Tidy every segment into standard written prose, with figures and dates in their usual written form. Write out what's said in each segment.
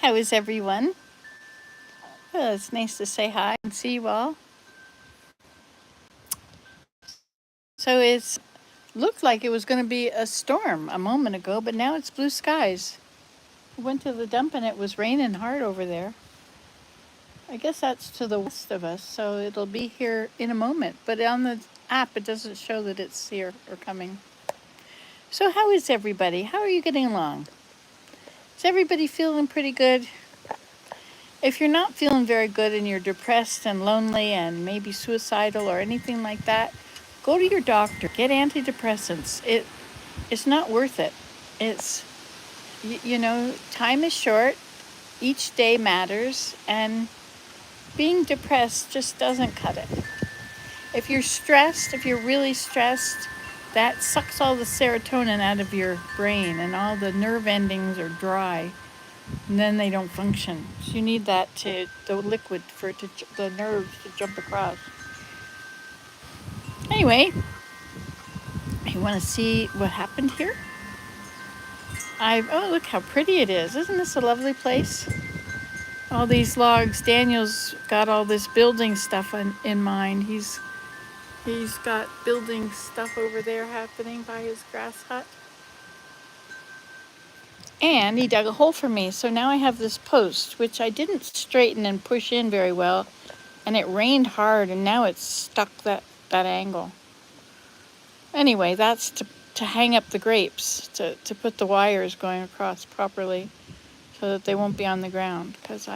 How is everyone? Well, it's nice to say hi and see you all. So it looked like it was going to be a storm a moment ago, but now it's blue skies. I went to the dump and it was raining hard over there. I guess that's to the west of us, so it'll be here in a moment. But on the app, it doesn't show that it's here or coming. So how is everybody? How are you getting along? Is everybody feeling pretty good? If you're not feeling very good and you're depressed and lonely and maybe suicidal or anything like that, go to your doctor. Get antidepressants. It's not worth it. It's time is short. Each day matters, and being depressed just doesn't cut it. If you're stressed, if you're really stressed, that sucks all the serotonin out of your brain and all the nerve endings are dry. And then they don't function. So you need the liquid for the nerves to jump across. Anyway, you want to see what happened here? Oh, look how pretty it is. Isn't this a lovely place? All these logs. Daniel's got all this building stuff in mind. He's got building stuff over there happening by his grass hut. And he dug a hole for me. So now I have this post, which I didn't straighten and push in very well. And it rained hard, and now it's stuck that angle. Anyway, that's to hang up the grapes, to put the wires going across properly so that they won't be on the ground. Because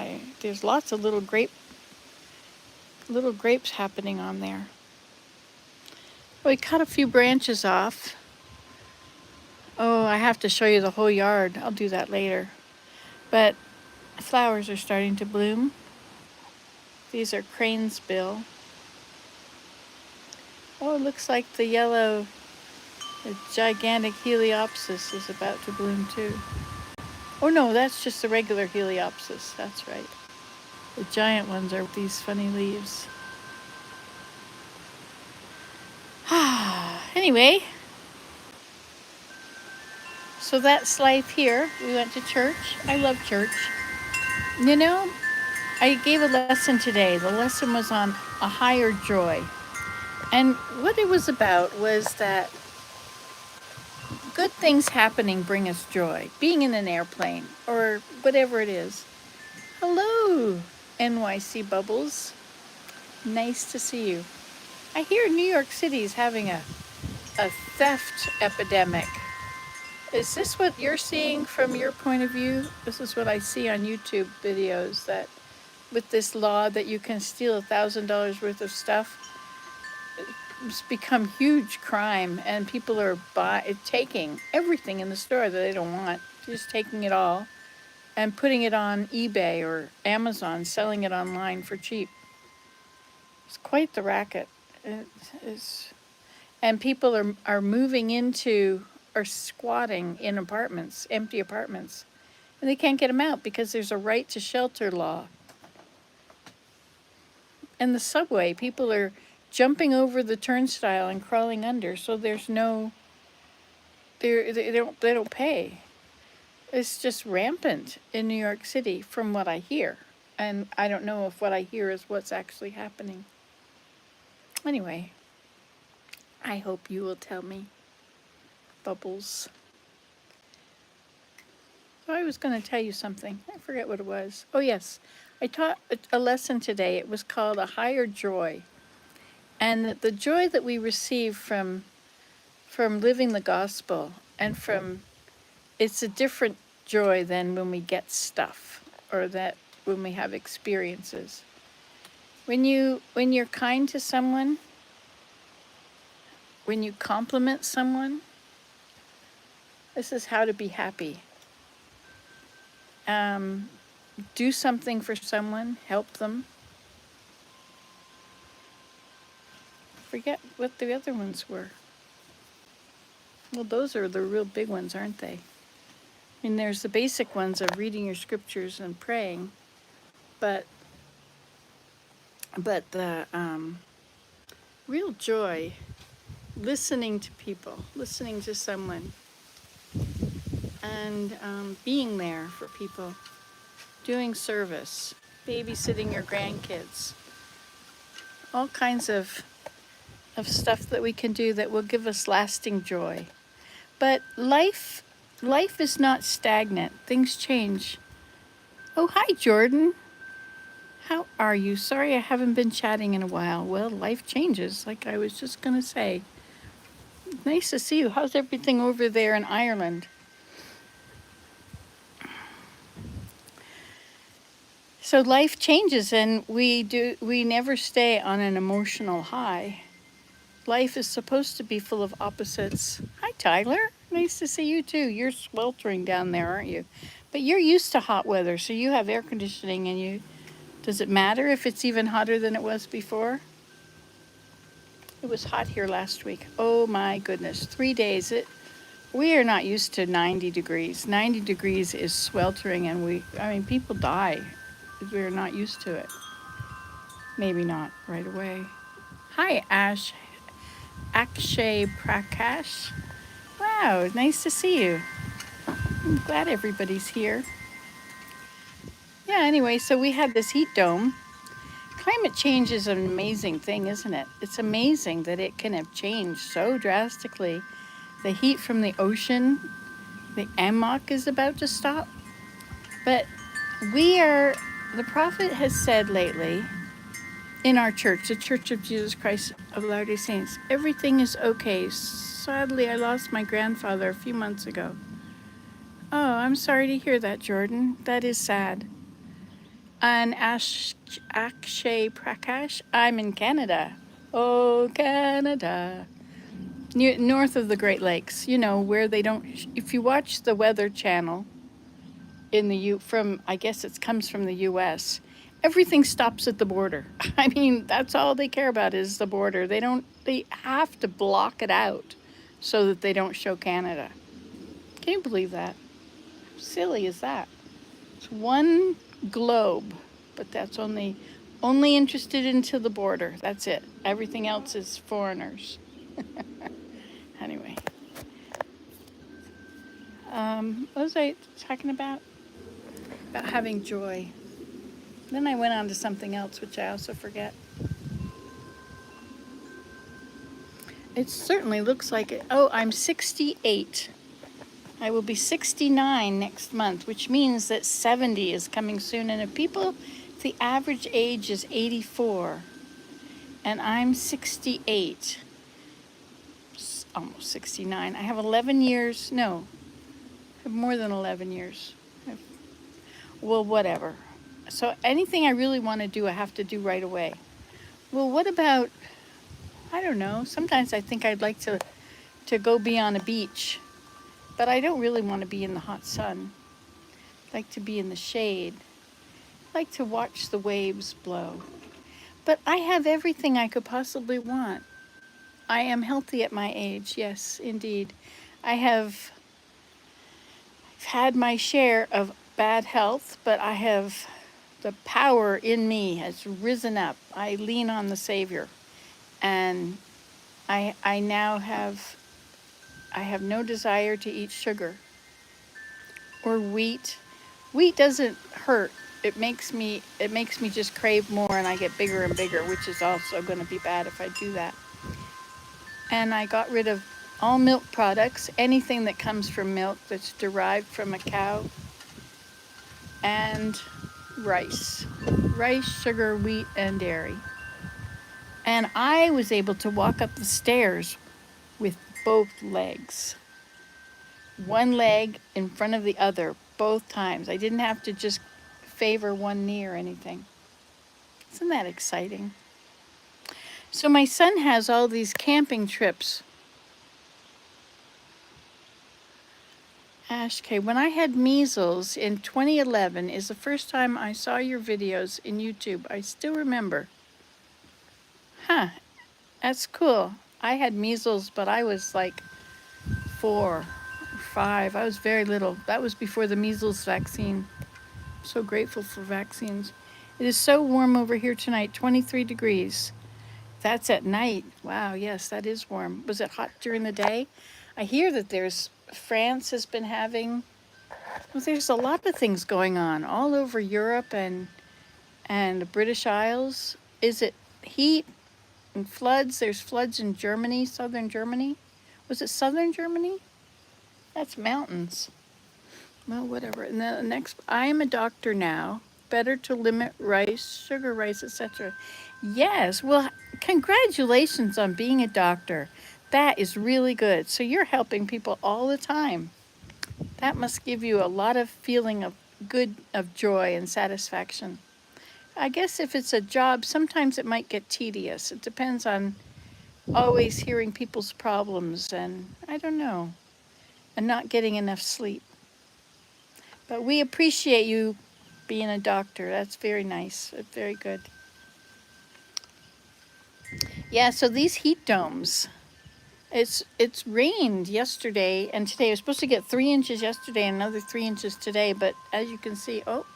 there's lots of little grapes happening on there. We cut a few branches off. Oh, I have to show you the whole yard. I'll do that later. But flowers are starting to bloom. These are cranesbill. Oh, it looks like the gigantic Heliopsis is about to bloom too. Oh no, that's just the regular Heliopsis. That's right. The giant ones are these funny leaves. Anyway, so that's life here. We went to church. I love church. You know, I gave a lesson today. The lesson was on a higher joy. And what it was about was that good things happening bring us joy. Being in an airplane or whatever it is. Hello, NYC Bubbles. Nice to see you. I hear New York City is having a theft epidemic. Is this what you're seeing from your point of view? This is what I see on YouTube videos, that with this law that you can steal $1,000 worth of stuff, it's become huge crime, and people are taking everything in the store that they don't want, just taking it all and putting it on eBay or Amazon, selling it online for cheap. It's quite the racket. It is, and people are moving into or squatting in apartments, empty apartments, and they can't get them out because there's a right to shelter law. And the subway, people are jumping over the turnstile and crawling under, so there's no, they don't pay. It's just rampant in New York City from what I hear. And I don't know if what I hear is what's actually happening. Anyway, I hope you will tell me, Bubbles. So I was going to tell you something. I forget what it was. Oh, yes. I taught a lesson today. It was called A Higher Joy. And the joy that we receive from living the gospel and it's a different joy than when we get stuff or that when we have experiences. When you're kind to someone, when you compliment someone, this is how to be happy. Do something for someone, help them. Forget what the other ones were. Well, those are the real big ones, aren't they? I mean, there's the basic ones of reading your scriptures and praying, but the real joy, listening to people, listening to someone, and being there for people, doing service, babysitting your grandkids, all kinds of stuff that we can do that will give us lasting joy. But life is not stagnant. Things change. Oh, hi, Jordan. How are you? Sorry I haven't been chatting in a while. Well, life changes, like I was just going to say. Nice to see you. How's everything over there in Ireland? So life changes, and we never stay on an emotional high. Life is supposed to be full of opposites. Hi, Tyler. Nice to see you too. You're sweltering down there, aren't you? But you're used to hot weather, so you have air conditioning, and does it matter if it's even hotter than it was before? It was hot here last week. Oh my goodness, 3 days. We are not used to 90 degrees. 90 degrees is sweltering, and people die because we're not used to it. Maybe not right away. Hi, Akshay Prakash. Wow, nice to see you. I'm glad everybody's here. Yeah, anyway, so we had this heat dome. Climate change is an amazing thing, isn't it? It's amazing that it can have changed so drastically. The heat from the ocean, the AMOC is about to stop. But the prophet has said lately in our church, the Church of Jesus Christ of Latter-day Saints, everything is okay. Sadly, I lost my grandfather a few months ago. Oh, I'm sorry to hear that, Jordan. That is sad. And Akshay Prakash, I'm in Canada. Oh, Canada. North of the Great Lakes, where they don't, if you watch the Weather Channel I guess it comes from the US, everything stops at the border. That's all they care about is the border. They have to block it out so that they don't show Canada. Can you believe that? How silly is that? It's one globe, but that's only interested into the border. That's it. Everything else is foreigners. Anyway. What was I talking about? About having joy. Then I went on to something else, which I also forget. It certainly looks like it. Oh, I'm 68. I will be 69 next month, which means that 70 is coming soon. And if the average age is 84, and I'm 68, almost 69. I have 11 years. No, I have more than 11 years. Well, whatever. So anything I really want to do, I have to do right away. Well, what about, I don't know, sometimes I think I'd like to go be on a beach, but I don't really want to be in the hot sun. I'd like to be in the shade. I'd like to watch the waves blow. But I have everything I could possibly want. I am healthy at my age, yes, indeed. I've had my share of bad health, but the power in me has risen up. I lean on the Savior, and I now have no desire to eat sugar or wheat. Wheat doesn't hurt. It makes me just crave more, and I get bigger and bigger, which is also going to be bad if I do that. And I got rid of all milk products, anything that comes from milk that's derived from a cow, and rice, sugar, wheat, and dairy. And I was able to walk up the stairs with both legs. One leg in front of the other, both times. I didn't have to just favor one knee or anything. Isn't that exciting? So my son has all these camping trips. Ashkay, when I had measles in 2011 is the first time I saw your videos in YouTube. I still remember. Huh, that's cool. I had measles, but I was like 4 or 5. I was very little. That was before the measles vaccine. I'm so grateful for vaccines. It is so warm over here tonight, 23 degrees. That's at night. Wow, yes, that is warm. Was it hot during the day? I hear that France has been having Well, there's a lot of things going on all over Europe and the British Isles. Is it heat and floods? There's floods in Germany, southern Germany. Was it southern Germany? That's mountains. Well, whatever. And the next, I am a doctor now. Better to limit rice, sugar, rice, etc. Yes. Well, congratulations on being a doctor. That is really good. So you're helping people all the time. That must give you a lot of feeling of good, of joy and satisfaction. I guess if it's a job, sometimes it might get tedious. It depends on always hearing people's problems and I don't know, and not getting enough sleep. But we appreciate you being a doctor. That's very nice. Very good. Yeah, so these heat domes. It's rained yesterday and today. It was supposed to get 3 inches yesterday and another 3 inches today, but as you can see, oh,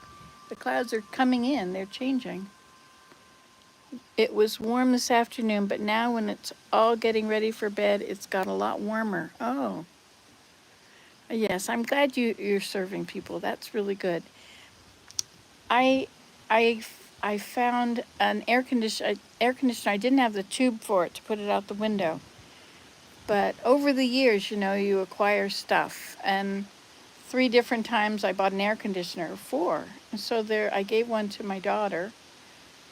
the clouds are coming in. They're changing. It was warm this afternoon, but now when it's all getting ready for bed, it's got a lot warmer. Oh, yes, I'm glad you're serving people. That's really good. I I I found an air conditioner. I didn't have the tube for it to put it out the window. But over the years, you acquire stuff. And 3 different times I bought an air conditioner, four. And so there, I gave one to my daughter.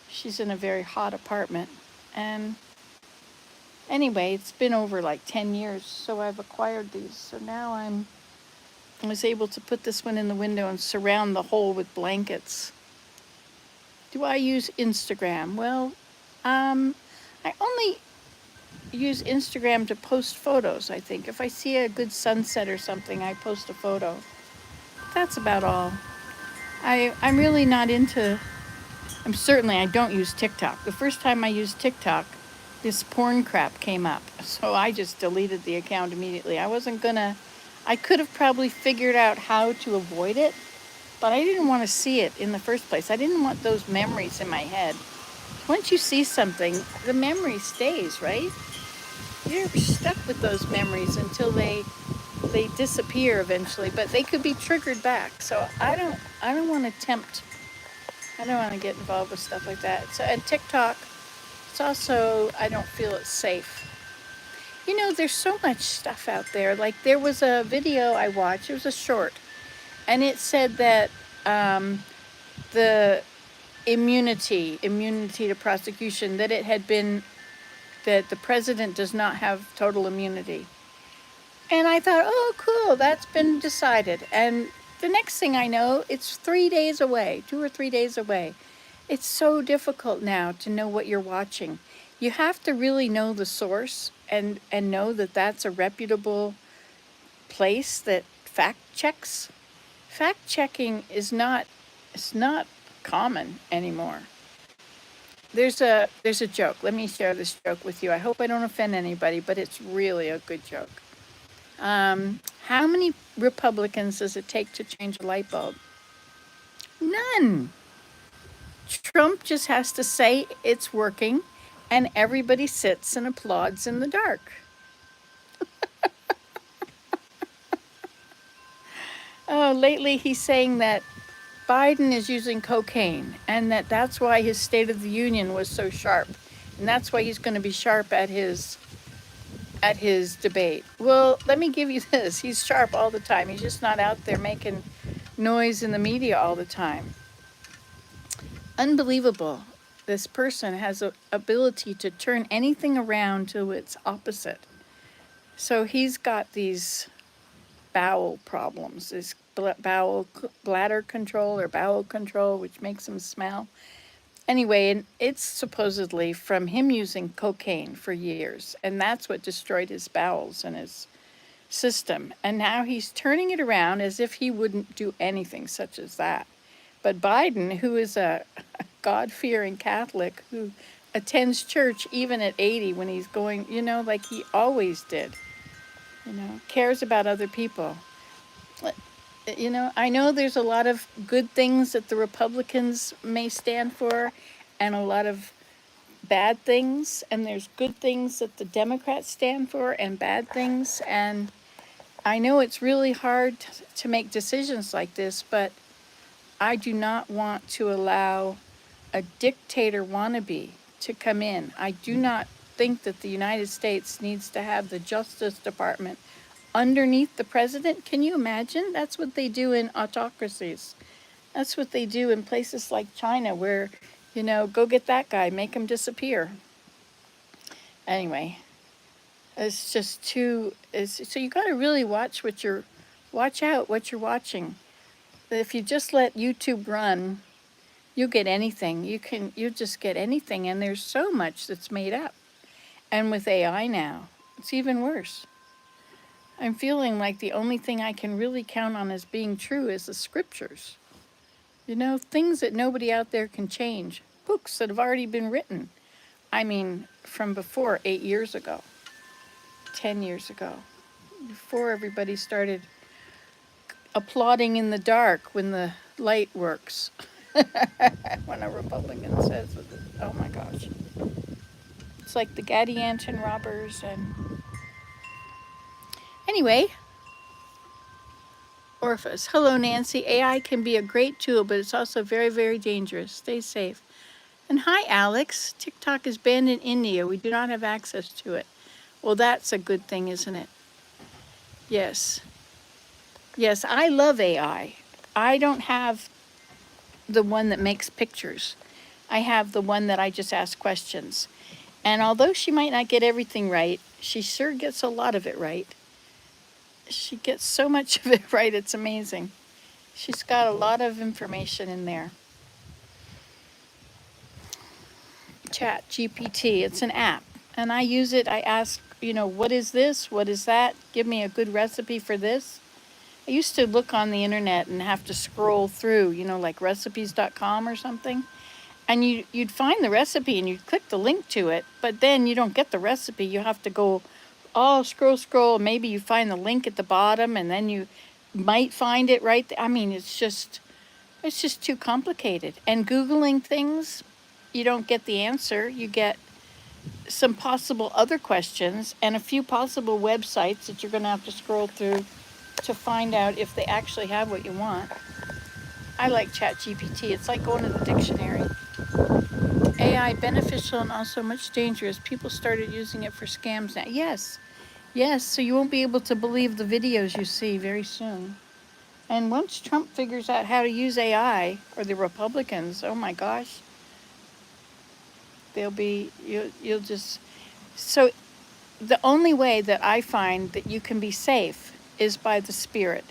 She's in a very hot apartment. And anyway, it's been over like 10 years, so I've acquired these. So now I was able to put this one in the window and surround the whole with blankets. Do I use Instagram? Well, I only use Instagram to post photos, I think. If I see a good sunset or something, I post a photo. That's about all. I'm really not into, I don't use TikTok. The first time I used TikTok, this porn crap came up. So I just deleted the account immediately. I could have probably figured out how to avoid it, but I didn't want to see it in the first place. I didn't want those memories in my head. Once you see something, the memory stays, right? You're stuck with those memories until they disappear eventually, but they could be triggered back. So I don't want to I don't want to get involved with stuff like that. So and TikTok, it's also I don't feel it's safe. There's so much stuff out there. Like there was a video I watched. It was a short, and it said that the immunity to prosecution, that it had been that the president does not have total immunity. And I thought, oh, cool, that's been decided. And the next thing I know, it's 3 days away, 2 or 3 days away. It's so difficult now to know what you're watching. You have to really know the source and know that that's a reputable place that fact checks. Fact checking it's not common anymore. There's a joke. Let me share this joke with you. I hope I don't offend anybody, but it's really a good joke. How many Republicans does it take to change a light bulb? None. Trump just has to say it's working, and everybody sits and applauds in the dark. Oh, lately he's saying that Biden is using cocaine, and that's why his State of the Union was so sharp, and that's why he's going to be sharp at his debate. Well, let me give you this. He's sharp all the time. He's just not out there making noise in the media all the time. Unbelievable. This person has an ability to turn anything around to its opposite. So he's got these bowel problems, this bladder control or bowel control, which makes him smell. Anyway, and it's supposedly from him using cocaine for years, and that's what destroyed his bowels and his system. And now he's turning it around as if he wouldn't do anything such as that. But Biden, who is a God-fearing Catholic who attends church even at 80 when he's going, like he always did, cares about other people. I know there's a lot of good things that the Republicans may stand for and a lot of bad things, and there's good things that the Democrats stand for and bad things. And I know it's really hard to make decisions like this, but I do not want to allow a dictator wannabe to come in. I do not think that the United States needs to have the Justice Department underneath the president. Can you imagine? That's what they do in autocracies. That's what they do in places like China, where, go get that guy, make him disappear. Anyway, it's just too. So you got to really watch out what you're watching. If you just let YouTube run, you'll get anything. You'll just get anything, and there's so much that's made up. And with AI now, it's even worse. I'm feeling like the only thing I can really count on as being true is the scriptures. Things that nobody out there can change. Books that have already been written. I mean, from before 8 years ago, 10 years ago, before everybody started applauding in the dark when the light works. When a Republican says, oh my gosh. It's like the Gadianton robbers. And anyway, Orphus. Hello, Nancy. AI can be a great tool, but it's also very, very dangerous. Stay safe. And hi, Alex. TikTok is banned in India. We do not have access to it. Well, that's a good thing, isn't it? Yes. Yes, I love AI. I don't have the one that makes pictures. I have the one that I just ask questions. And although she might not get everything right, she sure gets a lot of it right. She gets so much of it right, it's amazing. She's got a lot of information in there. Chat GPT, it's an app. And I use it, I ask, what is this? What is that? Give me a good recipe for this. I used to look on the internet and have to scroll through, like recipes.com or something. And you'd find the recipe and you'd click the link to it, but then you don't get the recipe. You have to go, scroll. Maybe you find the link at the bottom and then you might find it right there. I mean, it's just too complicated. And Googling things, you don't get the answer. You get some possible other questions and a few possible websites that you're going to have to scroll through to find out if they actually have what you want. I like ChatGPT. It's like going to the dictionary. AI beneficial and also much dangerous. People started using it for scams now. Yes, so you won't be able to believe the videos you see very soon. And once Trump figures out how to use AI, or the Republicans, oh my gosh, you'll just, so the only way that I find that you can be safe is by the Spirit.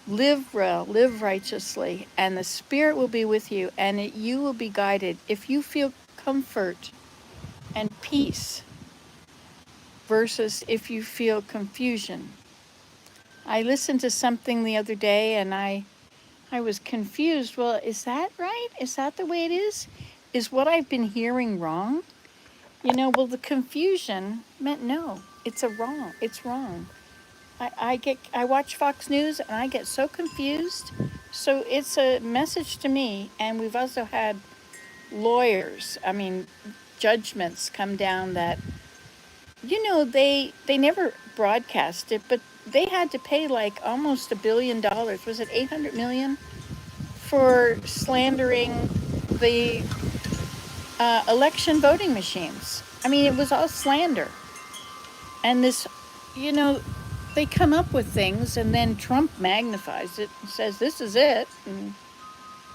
Live well, live righteously, and the Spirit will be with you, and you will be guided. If you feel comfort and peace versus if you feel confusion. I listened to something the other day, and I was confused. Well, is that right? Is that the way it is? Is what I've been hearing wrong? Well, the confusion meant no, it's wrong. It's wrong. I watch Fox News and I get so confused. So it's a message to me. And we've also had judgments come down that, they never broadcast it, but they had to pay like almost $1 billion. Was it 800 million for slandering the election voting machines? It was all slander. And this, they come up with things and then Trump magnifies it and says, this is it. And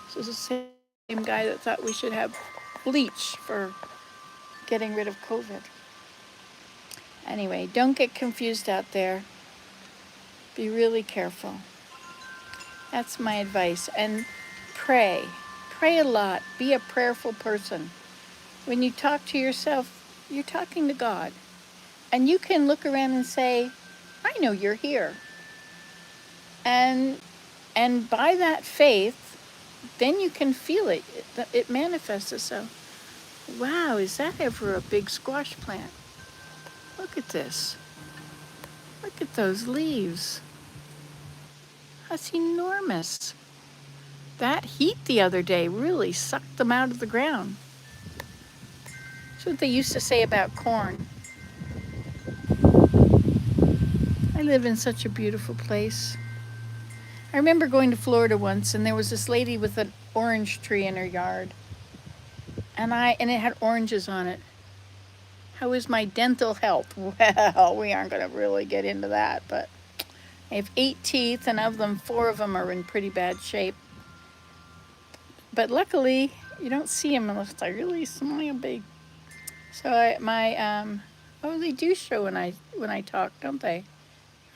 this is the same guy that thought we should have bleach for getting rid of COVID. Anyway, don't get confused out there. Be really careful. That's my advice. And pray. Pray a lot. Be a prayerful person. When you talk to yourself, you're talking to God. And you can look around and say, I know you're here. And by that faith, then you can feel it. It manifests itself. Wow, is that ever a big squash plant? Look at this. Look at those leaves. That's enormous. That heat the other day really sucked them out of the ground. That's what they used to say about corn. I live in such a beautiful place. I remember going to Florida once, and there was this lady with an orange tree in her yard, and it had oranges on it. How is my dental health? Well, we aren't going to really get into that, but I have 8 teeth, and of them, 4 of them are in pretty bad shape. But luckily, you don't see them unless I really smile big. So oh, they do show when I talk, don't they?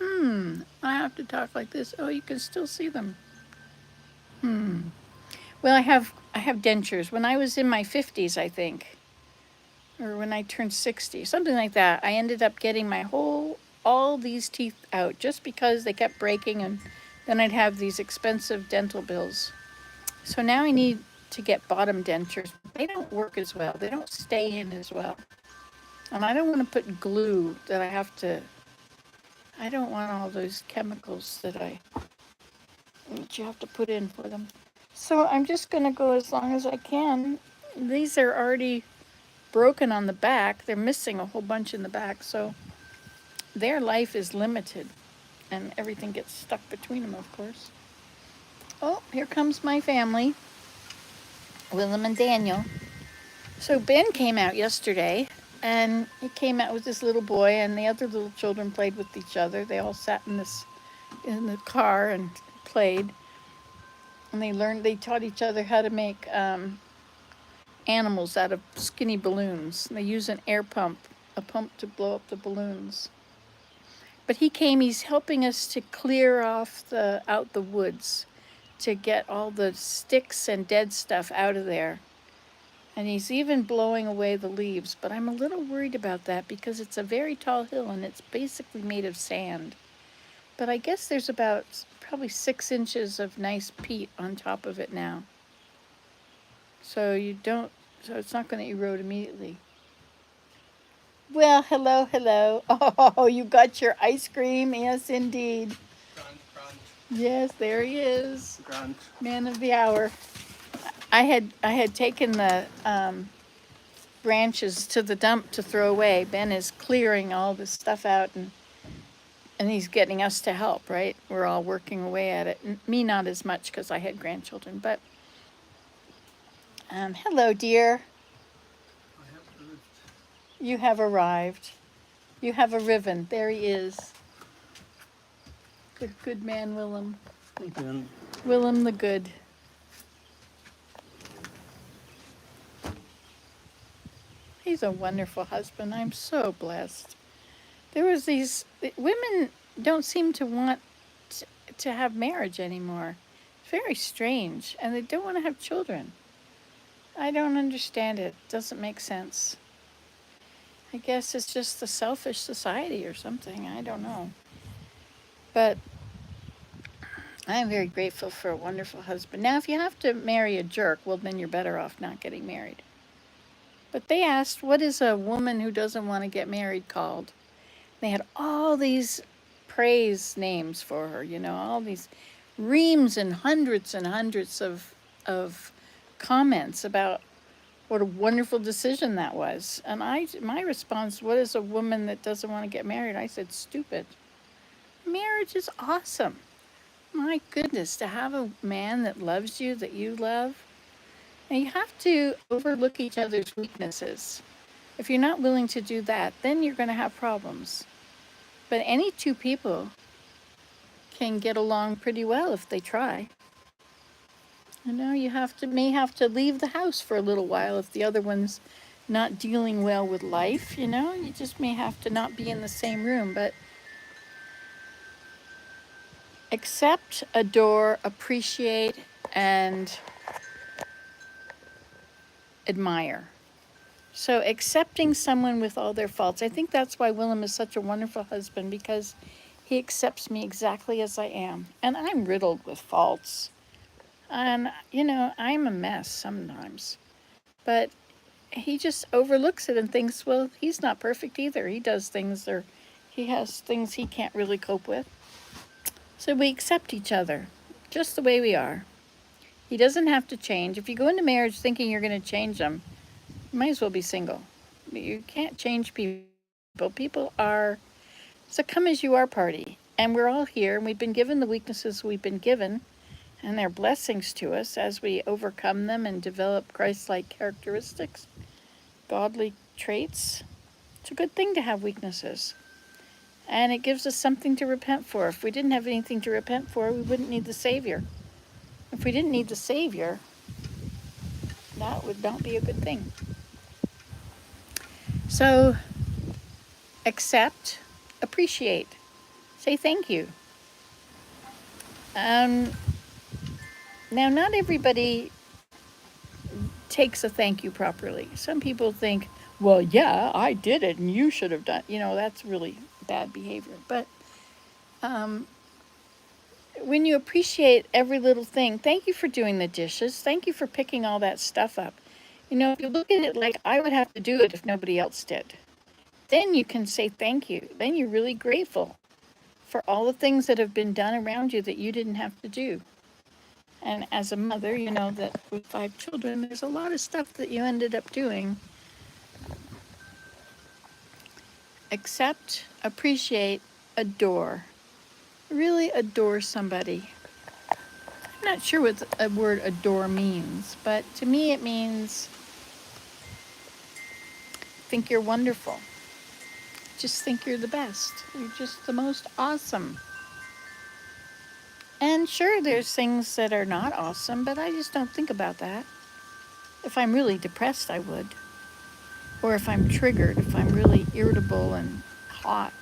I have to talk like this. Oh, you can still see them. Well, I have dentures. When I was in my 50s, I think, or when I turned 60, something like that, I ended up getting all these teeth out just because they kept breaking, and then I'd have these expensive dental bills. So now I need to get bottom dentures. They don't work as well. They don't stay in as well. And I don't want to put glue that I don't want all those chemicals that you have to put in for them. So I'm just going to go as long as I can. These are already broken on the back. They're missing a whole bunch in the back, so their life is limited, and everything gets stuck between them, of course. Oh, here comes my family, Willem and Daniel. So Ben came out yesterday, and he came out with this little boy, and the other little children played with each other. They all sat in the car and played, and they taught each other how to make animals out of skinny balloons. They use a pump to blow up the balloons. But he's helping us to clear out the woods, to get all the sticks and dead stuff out of there. And he's even blowing away the leaves, but I'm a little worried about that because it's a very tall hill and it's basically made of sand. But I guess there's about probably 6 inches of nice peat on top of it now. So it's not going to erode immediately. Well, hello. Oh, you got your ice cream. Yes, indeed. Grunt. Yes, there he is. Grunt. Man of the hour. I had taken the branches to the dump to throw away. Ben is clearing all this stuff out, and he's getting us to help, right? We're all working away at it. Me, not as much because I had grandchildren, but hello, dear. You have arrived. You have arriven. There he is. Good man, Willem. Okay. Willem the good. He's a wonderful husband. I'm so blessed. Women don't seem to want to have marriage anymore. It's very strange. And they don't want to have children. I don't understand it. It doesn't make sense. I guess it's just the selfish society or something. I don't know. But I am very grateful for a wonderful husband. Now, if you have to marry a jerk, well, then you're better off not getting married. But they asked, what is a woman who doesn't want to get married called? They had all these praise names for her, all these reams and hundreds of comments about what a wonderful decision that was. And my response, what is a woman that doesn't want to get married? I said, stupid. Marriage is awesome. My goodness, to have a man that loves you, that you love. And you have to overlook each other's weaknesses. If you're not willing to do that, then you're going to have problems. But any 2 people can get along pretty well if they try. You may have to leave the house for a little while if the other one's not dealing well with life, You just may have to not be in the same room, but accept, adore, appreciate, and admire. So accepting someone with all their faults. I think that's why Willem is such a wonderful husband, because he accepts me exactly as I am. And I'm riddled with faults. And, I'm a mess sometimes. But he just overlooks it and thinks, well, he's not perfect either. He has things he can't really cope with. So we accept each other just the way we are. He doesn't have to change. If you go into marriage thinking you're going to change them, you might as well be single. You can't change people. People are It's a come as you are party. And we're all here, and we've been given the weaknesses we've been given, and they're blessings to us as we overcome them and develop Christ-like characteristics, godly traits. It's a good thing to have weaknesses. And it gives us something to repent for. If we didn't have anything to repent for, we wouldn't need the Savior. If we didn't need the Savior, that would not be a good thing. So, accept, appreciate, say thank you. Now, not everybody takes a thank you properly. Some people think, well, yeah, I did it and you should have done, that's really bad behavior. But when you appreciate every little thing, thank you for doing the dishes. Thank you for picking all that stuff up. If you look at it like I would have to do it if nobody else did, then you can say thank you. Then you're really grateful for all the things that have been done around you that you didn't have to do. And as a mother, you know that with 5 children, there's a lot of stuff that you ended up doing. Accept, appreciate, adore. Really adore somebody. I'm not sure what the word adore means, but to me it means think you're wonderful. Just think you're the best. You're just the most awesome. And sure, there's things that are not awesome, but I just don't think about that. If I'm really depressed, I would. Or if I'm triggered, if I'm really irritable and hot,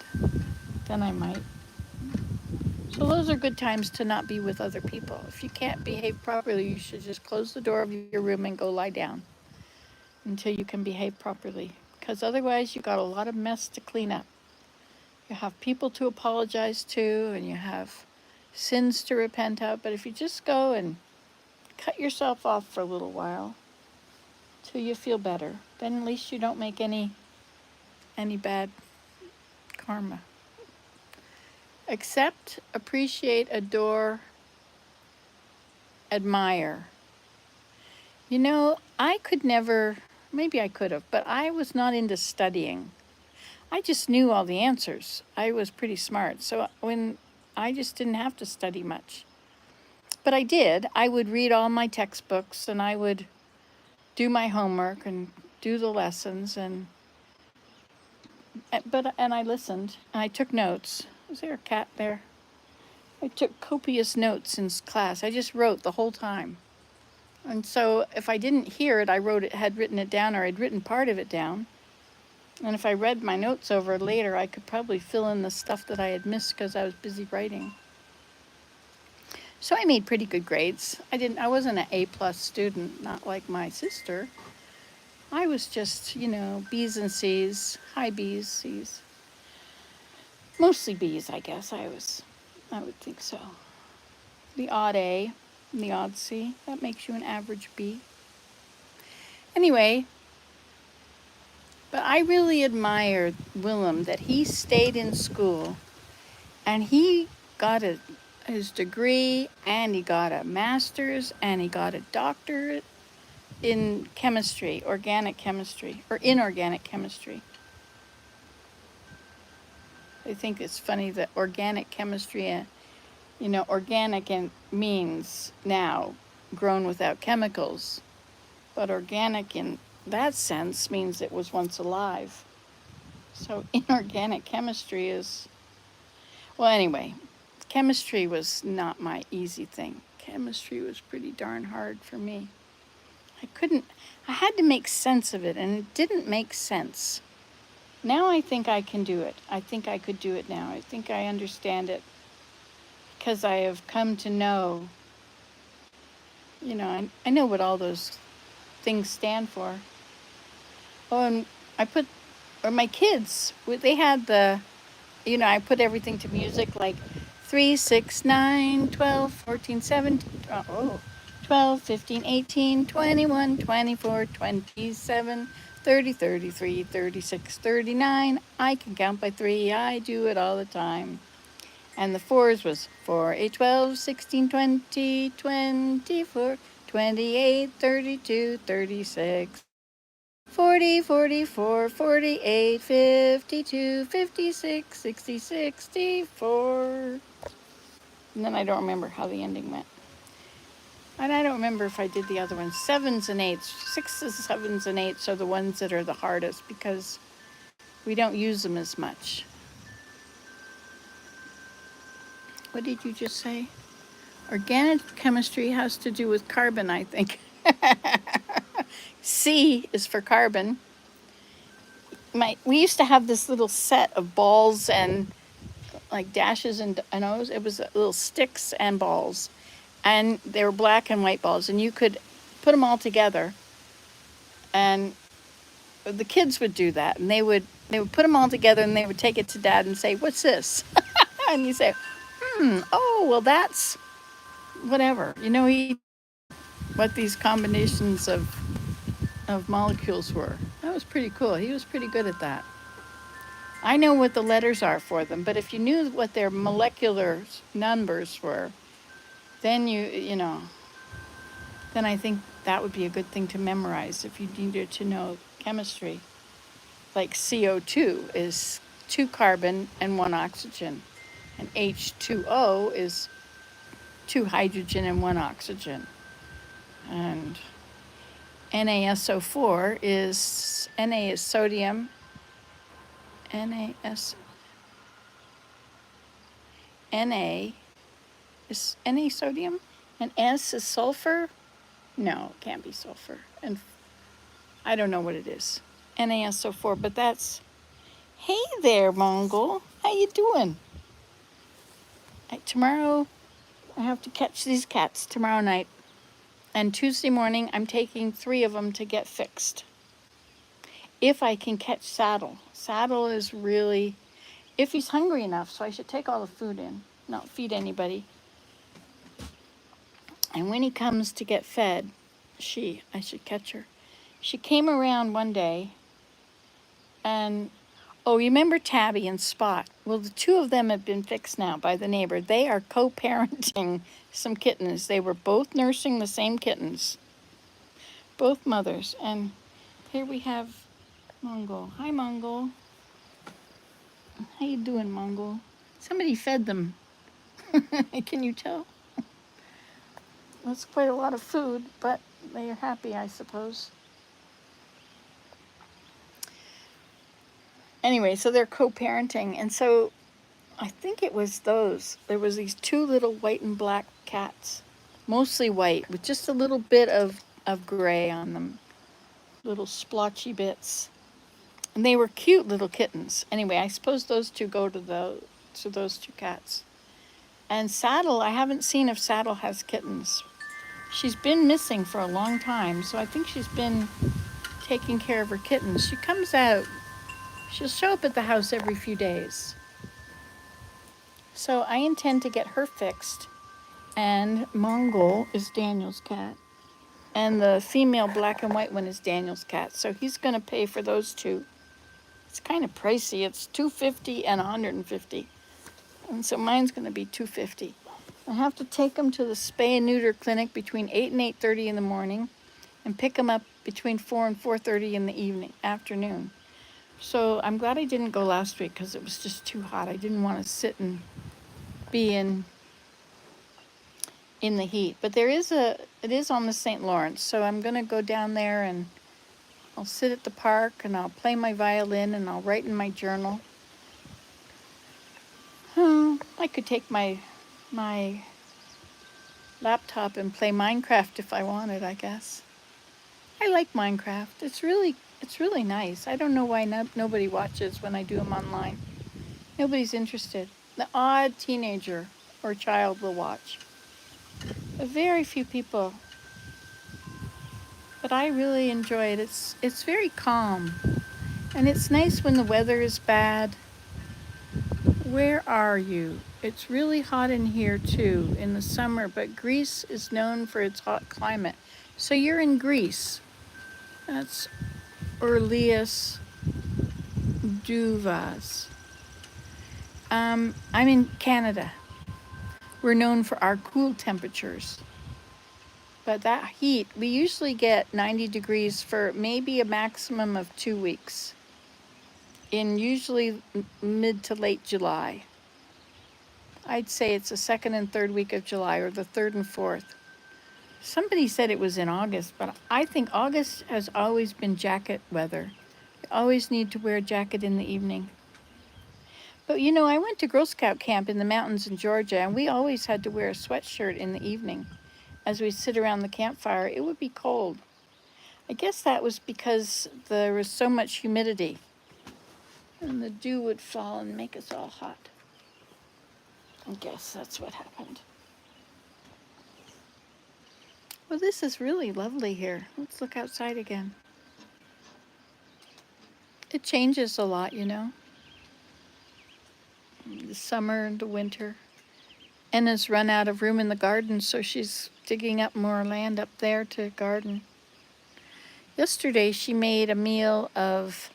then I might. So those are good times to not be with other people. If you can't behave properly, you should just close the door of your room and go lie down until you can behave properly. Because otherwise, you got a lot of mess to clean up. You have people to apologize to, and you have sins to repent of. But if you just go and cut yourself off for a little while till you feel better, then at least you don't make any bad karma. Accept, appreciate, adore, admire. I could never, maybe I could have, but I was not into studying. I just knew all the answers. I was pretty smart. So when I just didn't have to study much. But I did. I would read all my textbooks and I would do my homework and do the lessons and I listened and I took notes. Was there a cat there? I took copious notes in class. I just wrote the whole time. And so if I didn't hear it, had written it down, or I'd written part of it down. And if I read my notes over later, I could probably fill in the stuff that I had missed because I was busy writing. So I made pretty good grades. I wasn't an A+ student, not like my sister. I was just, B's and C's, high B's, C's. Mostly B's, I guess. I would think so. The odd A and the odd C, that makes you an average B. Anyway, but I really admired Willem that he stayed in school and he got his degree and he got a master's and he got a doctorate in chemistry, organic chemistry, or inorganic chemistry. I think it's funny that organic chemistry, organic means now grown without chemicals, but organic in that sense means it was once alive. So inorganic chemistry is, well, anyway, chemistry was not my easy thing. Chemistry was pretty darn hard for me. I had to make sense of it, and it didn't make sense. Now I think I can do it. I think I could do it now. I think I understand it because I have come to know, I know what all those things stand for. Oh, and my kids, they had I put everything to music like 3, 6, 9, 12, 14, 17, 12, 15, 18, 21, 24, 27, 30, 33, 36, 39. I can count by 3. I do it all the time. And the 4s was 4, 8, 12, 16, 20, 24, 28, 32, 36, 40, 44, 48, 52, 56, 60, 64. And then I don't remember how the ending went. And I don't remember if I did the other ones. Sevens and eights, sixes, sevens, and eights are the ones that are the hardest because we don't use them as much. What did you just say? Organic chemistry has to do with carbon, I think. C is for carbon. We used to have this little set of balls and like dashes and O's. It was little sticks and balls, and they were black and white balls, and you could put them all together. And the kids would do that, and they would put them all together, and they would take it to Dad and say, "What's this?" And you say, "Oh, well, that's whatever." What these combinations of molecules were. That was pretty cool. He was pretty good at that. I know what the letters are for them, but if you knew what their molecular numbers were, then then I think that would be a good thing to memorize if you needed to know chemistry. Like CO2 is 2 carbon and 1 oxygen, and H2O is 2 hydrogen and 1 oxygen. And NaSO4 is, Na is sodium, Na is Na sodium, and S is sulfur. No, it can't be sulfur. And I don't know what it is. NaSO4, but that's, hey there, Mongol. How you doing? Tomorrow, I have to catch these cats tomorrow night. And Tuesday morning, I'm taking 3 of them to get fixed. If I can catch Saddle. Saddle is really, if he's hungry enough, so I should take all the food in, not feed anybody. And when he comes to get fed, I should catch her. She came around one day and, oh, you remember Tabby and Spot? Well, the 2 of them have been fixed now by the neighbor. They are co-parenting some kittens. They were both nursing the same kittens, both mothers. And here we have Mongol. Hi, Mongol. How you doing, Mongol? Somebody fed them. Can you tell? That's quite a lot of food, but they are happy, I suppose. Anyway, so they're co-parenting, and so I think it was there was these 2 little white and black cats, mostly white, with just a little bit of gray on them, little splotchy bits. And they were cute little kittens. Anyway, I suppose those 2 go to those 2 cats. And Saddle, I haven't seen if Saddle has kittens. She's been missing for a long time, so I think she's been taking care of her kittens. She comes out. She'll show up at the house every few days. So I intend to get her fixed. And Mongol is Daniel's cat. And the female black and white one is Daniel's cat. So he's going to pay for those 2. It's kind of pricey. It's $250 and $150. And so mine's going to be $250. I have to take them to the spay and neuter clinic between 8 and 8:30 in the morning and pick them up between 4 and 4:30 in the afternoon. So I'm glad I didn't go last week because it was just too hot. I didn't want to sit and be in the heat. But it is on the St. Lawrence, so I'm going to go down there and I'll sit at the park and I'll play my violin and I'll write in my journal. I could take my laptop and play Minecraft if I wanted, I guess. I like Minecraft. It's really nice. I don't know why nobody watches when I do them online. Nobody's interested. The odd teenager or child will watch. But very few people. But I really enjoy it. It's very calm. And it's nice when the weather is bad. Where are you? It's really hot in here too in the summer, but Greece is known for its hot climate. So you're in Greece. That's Orlias Duvas. I'm in Canada. We're known for our cool temperatures. But that heat, we usually get 90 degrees for maybe a maximum of 2 weeks in usually mid to late July. I'd say it's the second and third week of July, or the third and fourth. Somebody said it was in August, but I think August has always been jacket weather. You always need to wear a jacket in the evening. But you know, I went to Girl Scout camp in the mountains in Georgia, and we always had to wear a sweatshirt in the evening. As we sit around the campfire, it would be cold. I guess that was because there was so much humidity, and the dew would fall and make us all hot. I guess that's what happened. Well, this is really lovely here. Let's look outside again. It changes a lot, you know. The summer, the winter. Enna's run out of room in the garden, so she's digging up more land up there to garden. Yesterday, she made a meal of,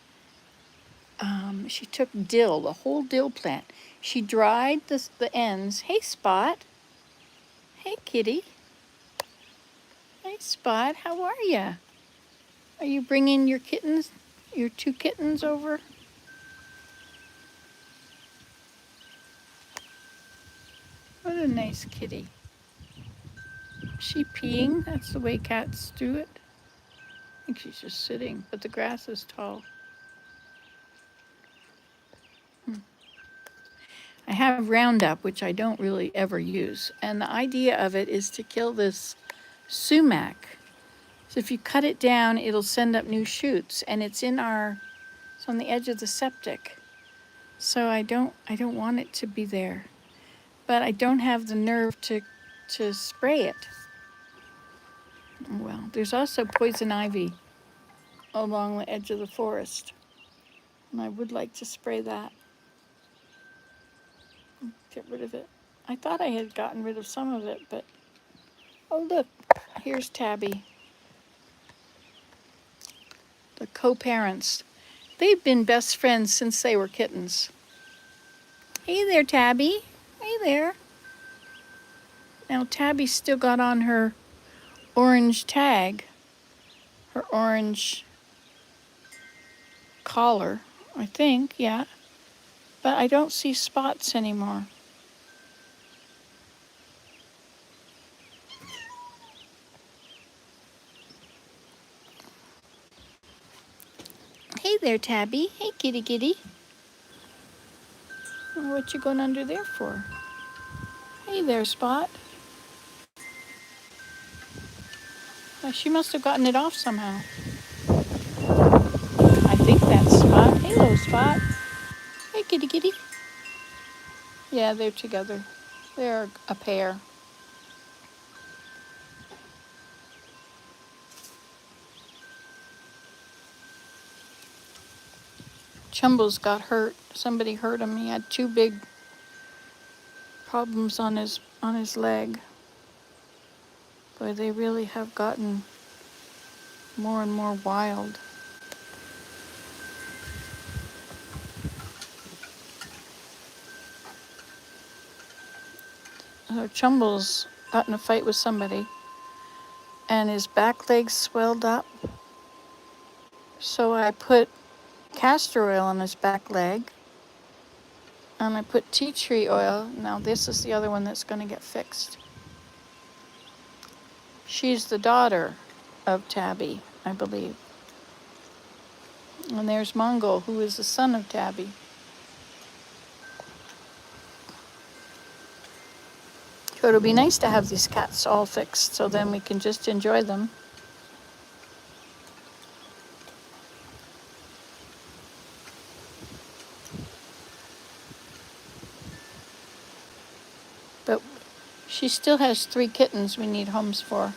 she took dill, the whole dill plant. She dried the ends. Hey, Spot. Hey, kitty. Hey, Spot. How are ya? Are you bringing your kittens, your 2 kittens over? What a nice kitty. Is she peeing? That's the way cats do it. I think she's just sitting, but the grass is tall. I have Roundup, which I don't really ever use. And the idea of it is to kill this sumac. So if you cut it down, it'll send up new shoots. And it's on the edge of the septic. So I don't want it to be there. But I don't have the nerve to spray it. Well, there's also poison ivy along the edge of the forest. And I would like to spray that. Get rid of it. I thought I had gotten rid of some of it, but oh look, here's Tabby. The co-parents. They've been best friends since they were kittens. Hey there, Tabby. Hey there. Now Tabby's still got on her orange tag, her orange collar, I think, yeah. But I don't see spots anymore. Hey there, Tabby. Hey, kitty kitty. What you going under there for? Hey there, Spot. She must have gotten it off somehow. I think that's Spot. Hello, Spot. Hey, kitty kitty. Yeah, they're together. They're a pair. Chumbles got hurt. Somebody hurt him. He had 2 big problems on his leg. Boy, they really have gotten more and more wild. So Chumbles got in a fight with somebody, and his back leg swelled up. So I put castor oil on his back leg, and I put tea tree oil. Now this is the other one that's going to get fixed. She's the daughter of Tabby, I believe. And there's Mongol, who is the son of Tabby. So it'll be nice to have these cats all fixed, so then we can just enjoy them. But she still has 3 kittens we need homes for.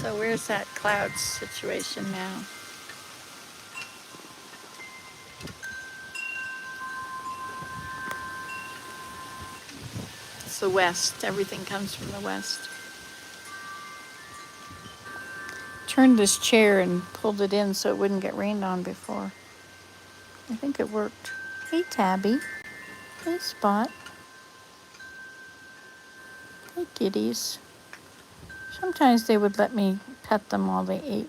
So where's that cloud situation now? It's the west. Everything comes from the west. Turned this chair and pulled it in so it wouldn't get rained on before. I think it worked. Hey, Tabby. Hey, Spot. Hey, kitties. Sometimes they would let me pet them while they ate.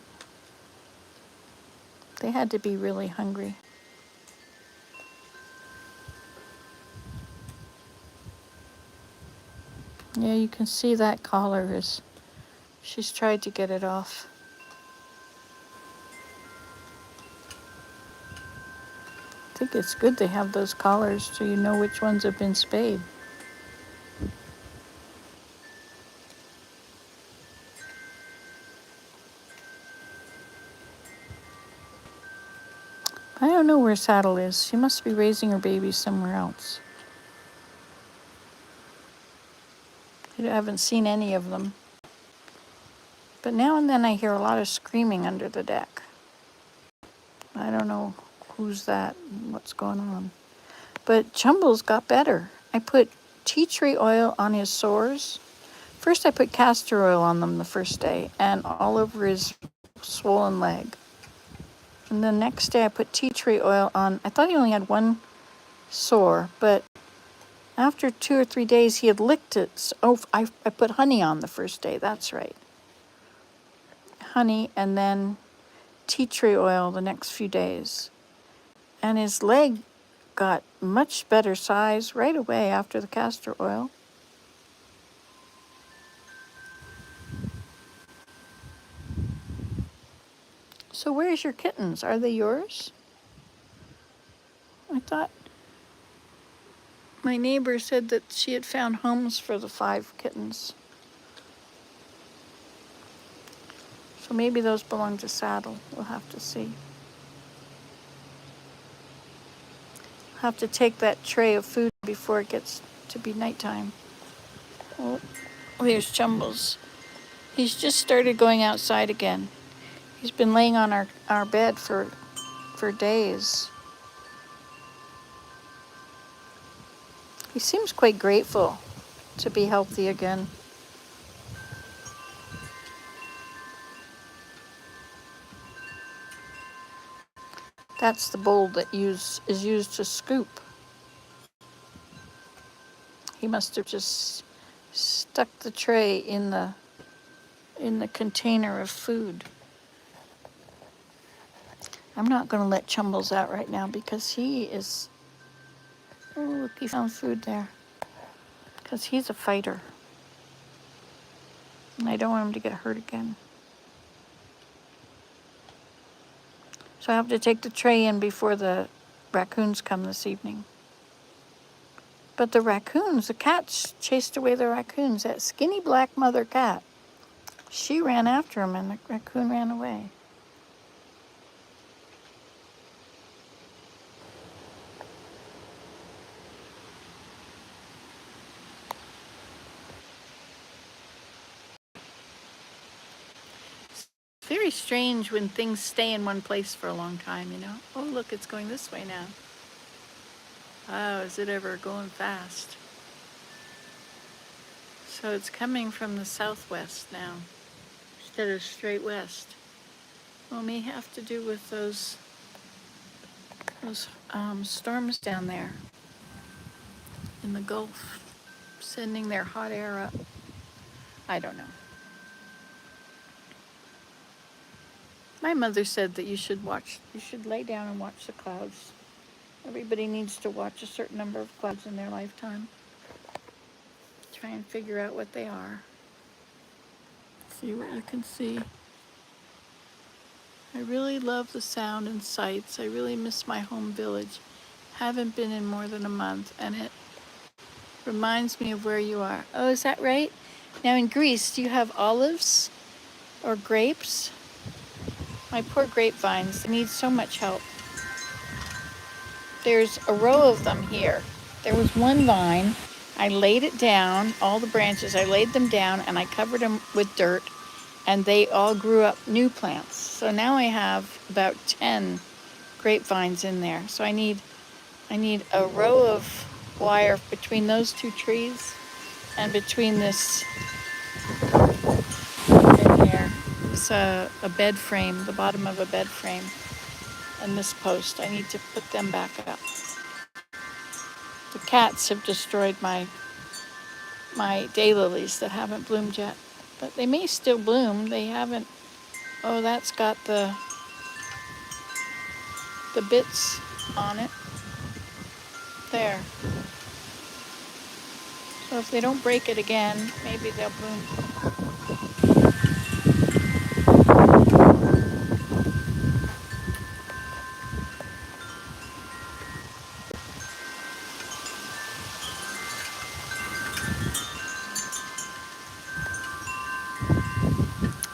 They had to be really hungry. Yeah, you can see that collar is, she's tried to get it off. I think it's good they have those collars so you know which ones have been spayed. I don't know where Saddle is. She must be raising her baby somewhere else. I haven't seen any of them. But now and then I hear a lot of screaming under the deck. I don't know who's that and what's going on. But Chumbles got better. I put tea tree oil on his sores. First I put castor oil on them the first day and all over his swollen leg. And the next day I put tea tree oil on. I thought he only had one sore, but after 2 or 3 days he had licked it. Oh, I put honey on the first day, that's right. Honey and then tea tree oil the next few days. And his leg got much better size right away after the castor oil. So where's your kittens? Are they yours? I thought my neighbor said that she had found homes for the 5 kittens. So maybe those belong to Saddle. We'll have to see. I'll have to take that tray of food before it gets to be nighttime. Oh, there's Chumbles. He's just started going outside again. He's been laying on our bed for days. He seems quite grateful to be healthy again. That's the bowl that is used to scoop. He must have just stuck the tray in the container of food. I'm not going to let Chumbles out right now because he is... Oh, look, he found food there. Because he's a fighter. And I don't want him to get hurt again. So I have to take the tray in before the raccoons come this evening. But the cats chased away the raccoons. That skinny black mother cat, she ran after him and the raccoon ran away. Very strange when things stay in one place for a long time, you know? Oh, look, it's going this way now. Oh, is it ever going fast? So it's coming from the southwest now, instead of straight west. Well, it may have to do with those storms down there in the Gulf, sending their hot air up. I don't know. My mother said that you should lay down and watch the clouds. Everybody needs to watch a certain number of clouds in their lifetime. Try and figure out what they are. See what you can see. I really love the sound and sights. I really miss my home village. Haven't been in more than a month, and it reminds me of where you are. Oh, is that right? Now in Greece, do you have olives or grapes? My poor grapevines need so much help. There's a row of them here. There was one vine. I laid it down, all the branches, I laid them down and I covered them with dirt and they all grew up new plants. So now I have about 10 grapevines in there. So I need a row of wire between those 2 trees And between this in here is a bed frame, the bottom of a bed frame, and this post. I need to put them back up. The cats have destroyed my daylilies that haven't bloomed yet, but they may still bloom. They haven't. Oh, that's got the bits on it. There. So if they don't break it again, maybe they'll bloom.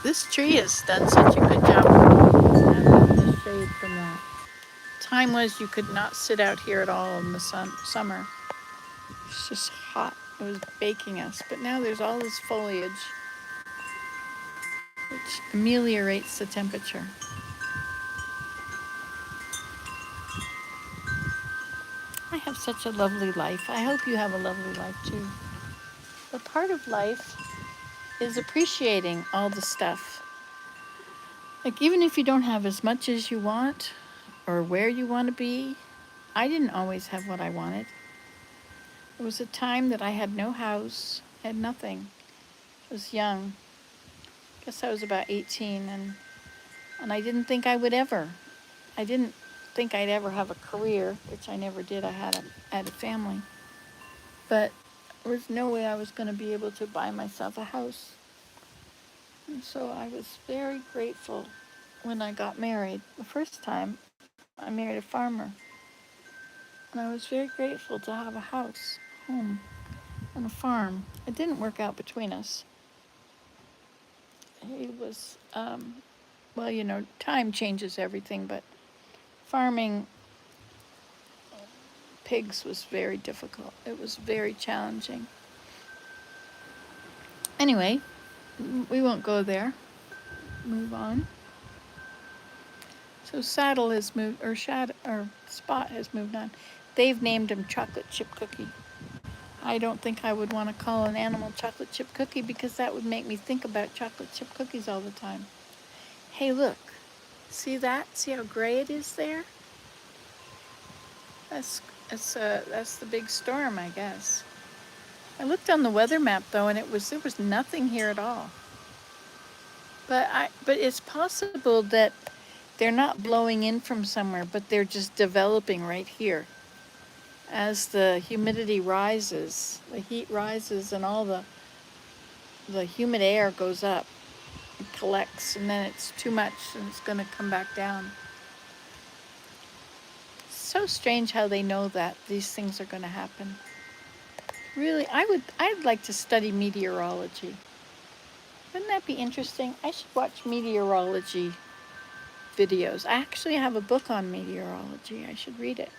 This tree has done such a good job of the shade from that. Time was you could not sit out here at all in the summer. It's just hot. It was baking us. But now there's all this foliage, which ameliorates the temperature. I have such a lovely life. I hope you have a lovely life too. But part of life is appreciating all the stuff. Like, even if you don't have as much as you want or where you want to be, I didn't always have what I wanted. There was a time that I had no house, had nothing. I was young. I guess I was about 18, and I didn't think I would ever. I didn't think I'd ever have a career, which I never did. I had a family. But there was no way I was going to be able to buy myself a house. And so I was very grateful when I got married. The first time, I married a farmer. And I was very grateful to have a house, home, and a farm. It didn't work out between us. He was, well, you know, time changes everything, but farming pigs was very difficult. It was very challenging. Anyway, we won't go there. Move on. So Saddle has moved, or Spot has moved on. They've named him Chocolate Chip Cookie. I don't think I would want to call an animal chocolate chip cookie because that would make me think about chocolate chip cookies all the time. Hey, look. See that? See how gray it is there? That's the big storm, I guess. I looked on the weather map though, and there was nothing here at all. But it's possible that they're not blowing in from somewhere, but they're just developing right here. As the humidity rises, the heat rises, and all the humid air goes up and collects, and then it's too much and it's going to come back down. It's so strange how they know that these things are going to happen. Really, I'd like to study meteorology. Wouldn't that be interesting? I should watch meteorology videos. I actually have a book on meteorology. I should read it.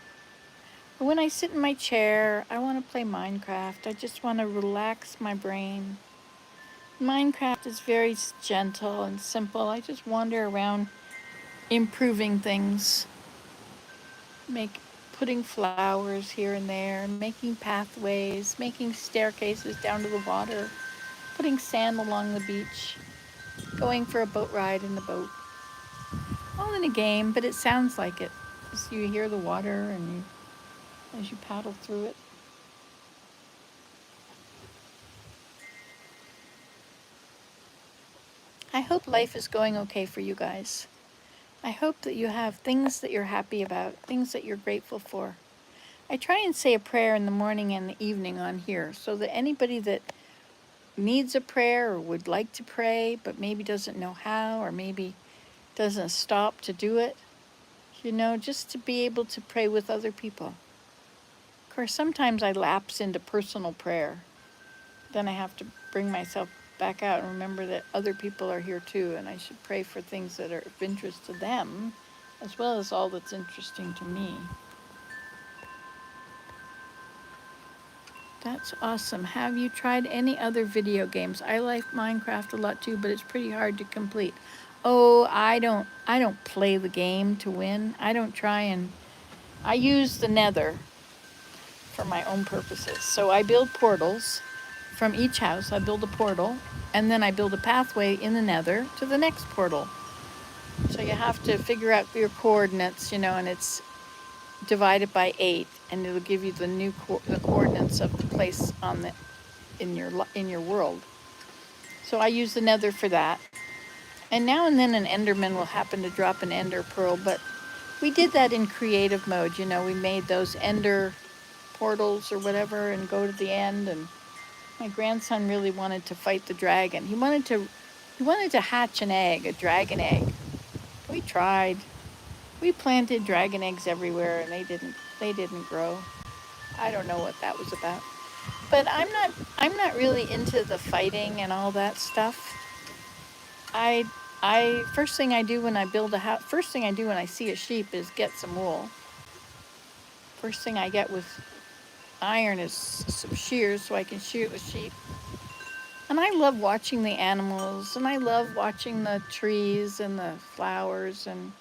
But when I sit in my chair, I want to play Minecraft. I just want to relax my brain. Minecraft is very gentle and simple. I just wander around improving things, putting flowers here and there, making pathways, making staircases down to the water, putting sand along the beach, going for a boat ride in the boat. All in a game, but it sounds like it. As you hear the water and as you paddle through it. I hope life is going okay for you guys. I hope that you have things that you're happy about, things that you're grateful for. I try and say a prayer in the morning and the evening on here so that anybody that needs a prayer or would like to pray but maybe doesn't know how or maybe doesn't stop to do it, you know, just to be able to pray with other people. Of course, sometimes I lapse into personal prayer. Then I have to bring myself back out and remember that other people are here too, and I should pray for things that are of interest to them, as well as all that's interesting to me. That's awesome. Have you tried any other video games? I like Minecraft a lot too, but it's pretty hard to complete. Oh, I don't play the game to win. I use the Nether for my own purposes. So I build portals from each house, I build a portal, and then I build a pathway in the nether to the next portal. So you have to figure out your coordinates, and it's divided by 8, and it'll give you the coordinates of the place in your world. So I use the nether for that. And now and then an enderman will happen to drop an ender pearl, but we did that in creative mode. We made those ender portals or whatever and go to the end. And my grandson really wanted to fight the dragon. He wanted to hatch an egg, a dragon egg. We tried. We planted dragon eggs everywhere, and they didn't grow. I don't know what that was about. But I'm not really into the fighting and all that stuff. First thing I do when I build a house, first thing I do when I see a sheep is get some wool. First thing I get with iron is some shears so I can shear the sheep. And I love watching the animals, and I love watching the trees and the flowers, and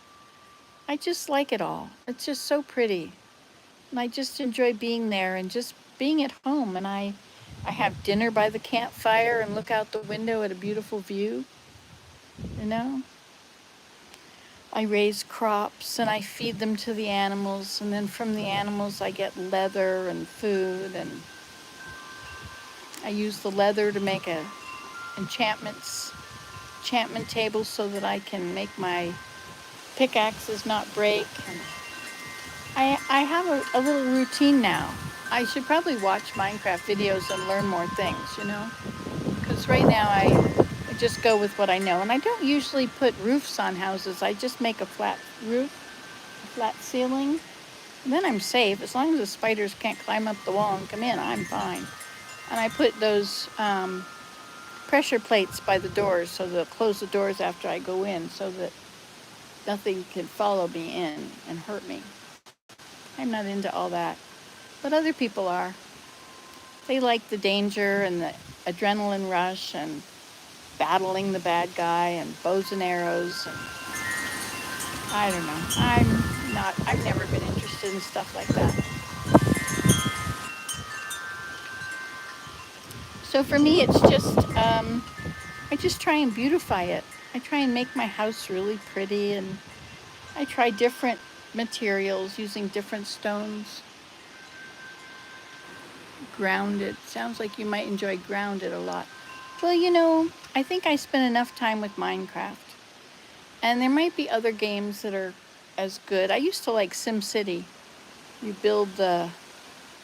I just like it all. It's just so pretty. And I just enjoy being there and just being at home. And I have dinner by the campfire and look out the window at a beautiful view, you know? I raise crops and I feed them to the animals, and then from the animals I get leather and food, and I use the leather to make enchantment table so that I can make my pickaxes not break. And I have a little routine now. I should probably watch Minecraft videos and learn more things, because right now I just go with what I know. And I don't usually put roofs on houses. I just make a flat roof, a flat ceiling. And then I'm safe. As long as the spiders can't climb up the wall and come in, I'm fine. And I put those pressure plates by the doors so they'll close the doors after I go in so that nothing can follow me in and hurt me. I'm not into all that. But other people are. They like the danger and the adrenaline rush and battling the bad guy and bows and arrows. And I don't know. I've never been interested in stuff like that. So for me, it's just, I just try and beautify it. I try and make my house really pretty, and I try different materials using different stones. Grounded. Sounds like you might enjoy Grounded a lot. Well, I think I spent enough time with Minecraft. And there might be other games that are as good. I used to like SimCity. You build the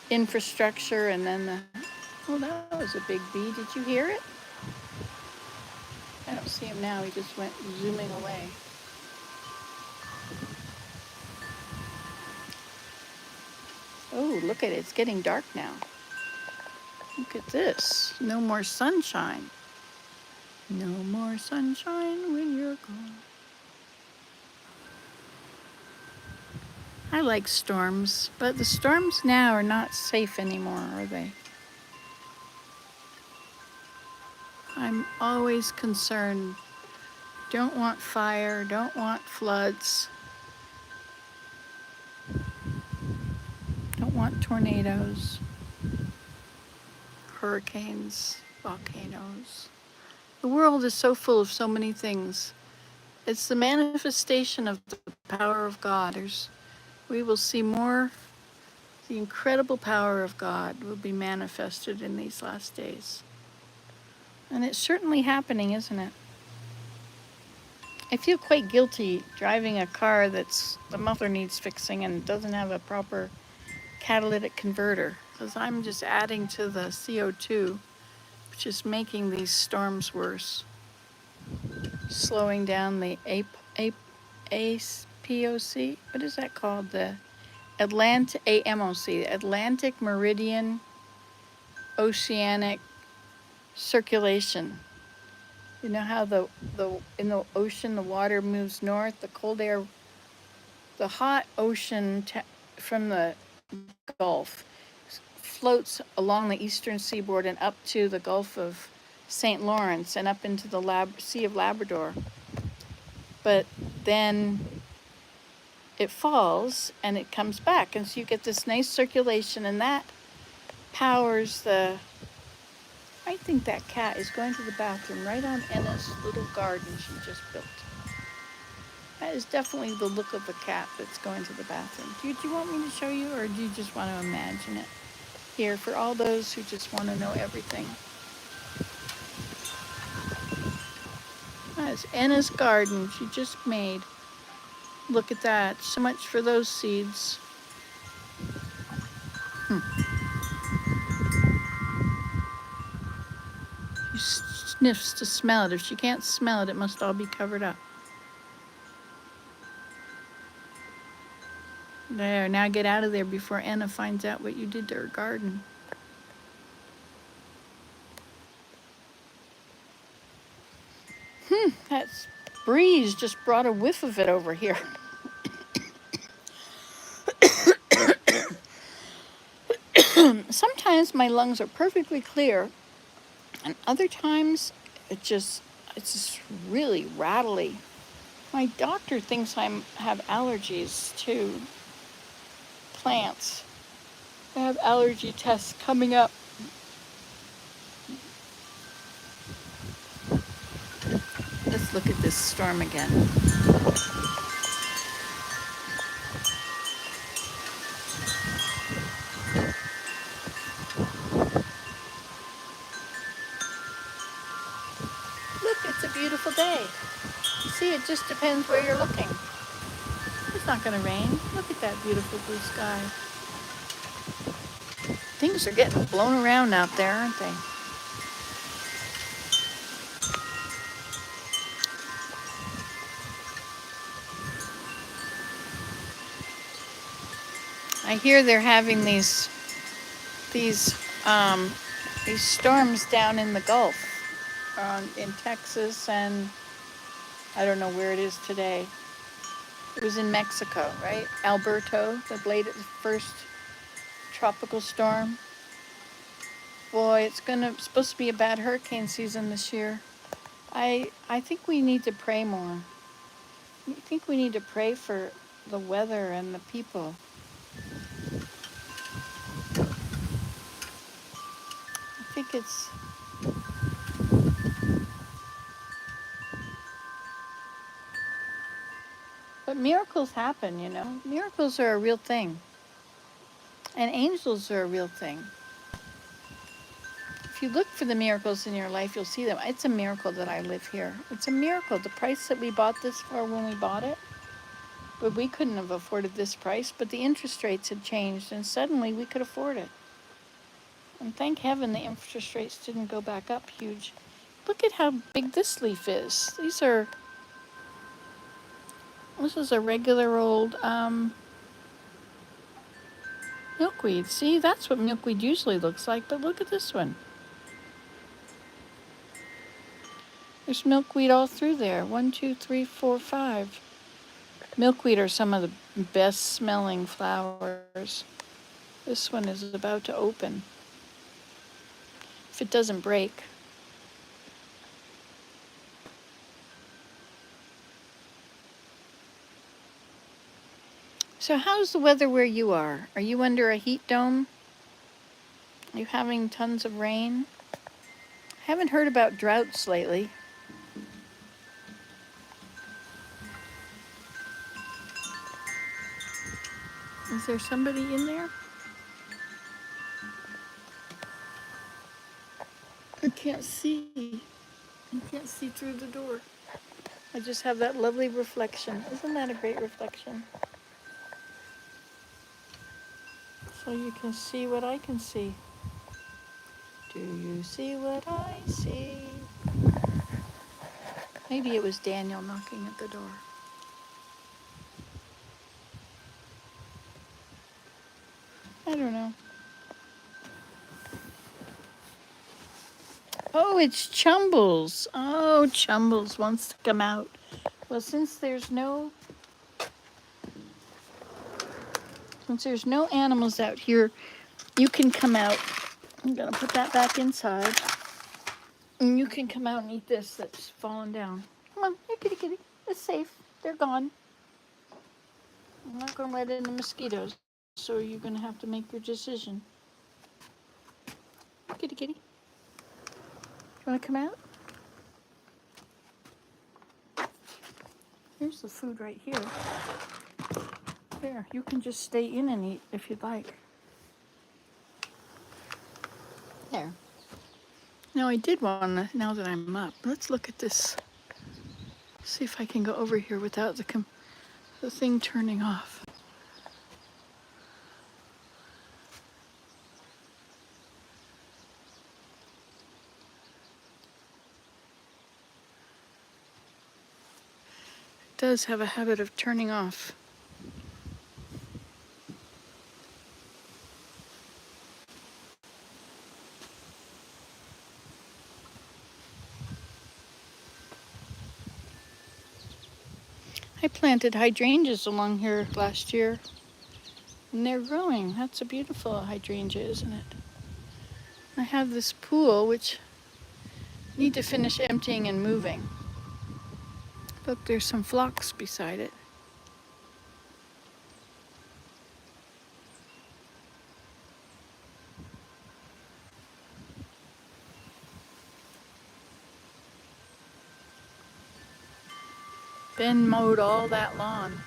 infrastructure and then oh, that was a big bee. Did you hear it? I don't see him now. He just went zooming away. Oh, look at it. It's getting dark now. Look at this. No more sunshine. No more sunshine when you're gone. I like storms, but the storms now are not safe anymore, are they? I'm always concerned. Don't want fire, don't want floods, don't want tornadoes, hurricanes, volcanoes. The world is so full of so many things. It's the manifestation of the power of God. We will see more. The incredible power of God will be manifested in these last days. And it's certainly happening, isn't it? I feel quite guilty driving a car that's the muffler needs fixing and doesn't have a proper catalytic converter, because I'm just adding to the CO2, which is making these storms worse, slowing down the APOC. What is that called? The AMOC, Atlantic Meridian Oceanic Circulation. You know how in the ocean the water moves north, the cold air, the hot ocean from the Gulf floats along the eastern seaboard and up to the Gulf of St. Lawrence and up into the Sea of Labrador. But then it falls and it comes back, and so you get this nice circulation, and that powers I think that cat is going to the bathroom right on Enna's little garden she just built. That is definitely the look of a cat that's going to the bathroom. Do you want me to show you, or do you just want to imagine it? Here, for all those who just want to know everything. That's Enna's garden she just made. Look at that. So much for those seeds. She sniffs to smell it. If she can't smell it, it must all be covered up. There, now get out of there before Enna finds out what you did to her garden. That breeze just brought a whiff of it over here. Sometimes my lungs are perfectly clear, and other times it's just really rattly. My doctor thinks I have allergies to plants. I have allergy tests coming up. Let's look at this storm again. Look, it's a beautiful day. You see, it just depends where you're looking. It's not going to rain. Look at that beautiful blue sky. Things are getting blown around out there, aren't they? I hear they're having these storms down in the Gulf, in Texas, and I don't know where it is today. It was in Mexico, right? Alberto, the first tropical storm. Boy, it's supposed to be a bad hurricane season this year. I think we need to pray more. I think we need to pray for the weather and the people. I think it's but miracles happen, you know. Miracles are a real thing. And angels are a real thing. If you look for the miracles in your life, you'll see them. It's a miracle that I live here. It's a miracle. The price that we bought this for when we bought it, but we couldn't have afforded this price, but the interest rates had changed and suddenly we could afford it. And thank heaven the interest rates didn't go back up huge. Look at how big this leaf is. This is a regular old milkweed. See, that's what milkweed usually looks like, but look at this one. There's milkweed all through there. 1, 2, 3, 4, 5. Milkweed are some of the best smelling flowers. This one is about to open. If it doesn't break. So how's the weather where you are? Are you under a heat dome? Are you having tons of rain? I haven't heard about droughts lately. Is there somebody in there? I can't see. I can't see through the door. I just have that lovely reflection. Isn't that a great reflection? So you can see what I can see. Do you see what I see? Maybe it was Daniel knocking at the door. I don't know. Oh, it's Chumbles. Oh, Chumbles wants to come out. Well, since there's no animals out here, you can come out. I'm gonna put that back inside. And you can come out and eat this that's fallen down. Come on, here, kitty, kitty. It's safe. They're gone. I'm not gonna let in the mosquitoes, so you're gonna have to make your decision. Kitty, kitty. Want to come out? Here's the food right here. There, you can just stay in and eat if you'd like. There. Now I did want to, now that I'm up, let's look at this. See if I can go over here without the thing turning off. It does have a habit of turning off. I planted hydrangeas along here last year, and they're growing. That's a beautiful hydrangea, isn't it? I have this pool, which I need to finish emptying and moving. Look, there's some phlox beside it. Ben mowed all that lawn.